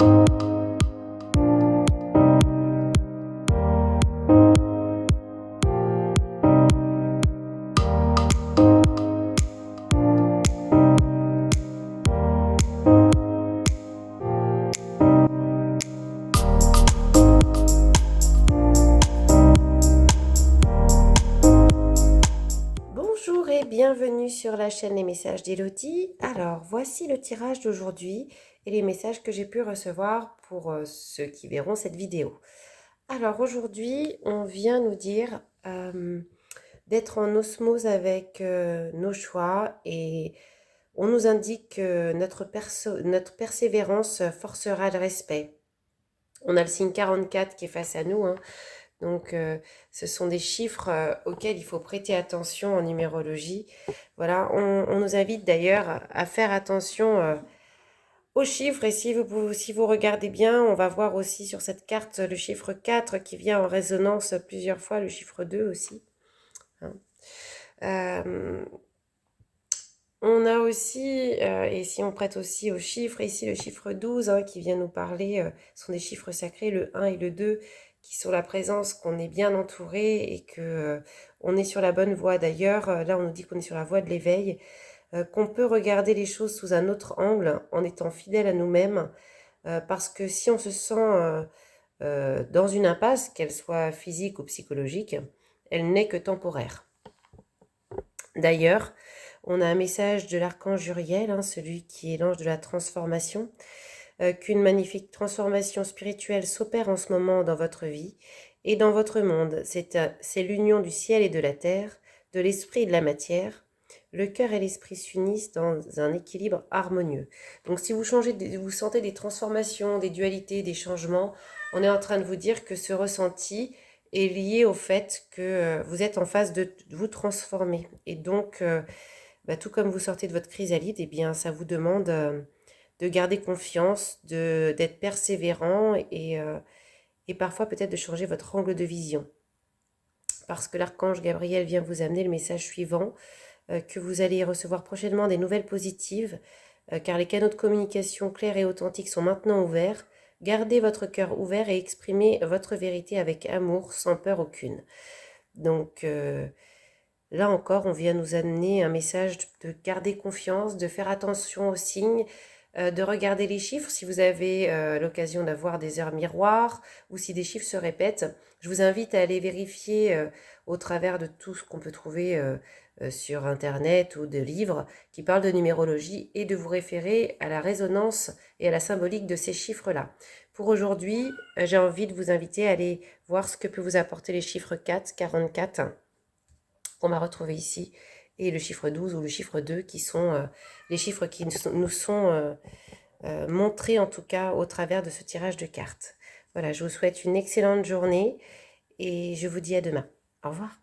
Bonjour et bienvenue sur la chaîne Les Messages d'Elodie. Alors, voici le tirage d'aujourd'hui et les messages que j'ai pu recevoir pour ceux qui verront cette vidéo. Alors, aujourd'hui, on vient nous dire d'être en osmose avec nos choix et on nous indique que notre persévérance forcera le respect. On a le signe 44 qui est face à nous, hein. Donc, ce sont des chiffres auxquels il faut prêter attention en numérologie. Voilà, on nous invite d'ailleurs à faire attention aux chiffres. Et si vous regardez bien, on va voir aussi sur cette carte le chiffre 4 qui vient en résonance plusieurs fois, le chiffre 2 aussi, hein. On a aussi, et si on prête aussi aux chiffres, ici le chiffre 12 hein, qui vient nous parler, sont des chiffres sacrés, le 1 et le 2, qui sont la présence qu'on est bien entouré et que on est sur la bonne voie. D'ailleurs, là on nous dit qu'on est sur la voie de l'éveil, qu'on peut regarder les choses sous un autre angle en étant fidèle à nous-mêmes, parce que si on se sent dans une impasse, qu'elle soit physique ou psychologique, elle n'est que temporaire. D'ailleurs, on a un message de l'archange Uriel, hein, celui qui est l'ange de la transformation, qu'une magnifique transformation spirituelle s'opère en ce moment dans votre vie et dans votre monde. C'est l'union du ciel et de la terre, de l'esprit et de la matière. Le cœur et l'esprit s'unissent dans un équilibre harmonieux. Donc si vous sentez des transformations, des dualités, des changements, on est en train de vous dire que ce ressenti est lié au fait que vous êtes en phase de vous transformer. Et donc, tout comme vous sortez de votre chrysalide, eh bien, ça vous demande de garder confiance, d'être persévérant et parfois peut-être de changer votre angle de vision. Parce que l'archange Gabriel vient vous amener le message suivant, que vous allez recevoir prochainement des nouvelles positives, car les canaux de communication clairs et authentiques sont maintenant ouverts. Gardez votre cœur ouvert et exprimez votre vérité avec amour, sans peur aucune. Donc, là encore, on vient nous amener un message de garder confiance, de faire attention aux signes, de regarder les chiffres si vous avez l'occasion d'avoir des heures miroirs ou si des chiffres se répètent. Je vous invite à aller vérifier au travers de tout ce qu'on peut trouver sur Internet ou de livres qui parlent de numérologie et de vous référer à la résonance et à la symbolique de ces chiffres-là. Pour aujourd'hui, j'ai envie de vous inviter à aller voir ce que peut vous apporter les chiffres 4, 44, qu'on va retrouver ici, et le chiffre 12 ou le chiffre 2 qui sont les chiffres qui nous sont montrés en tout cas au travers de ce tirage de cartes. Voilà, je vous souhaite une excellente journée et je vous dis à demain. Au revoir.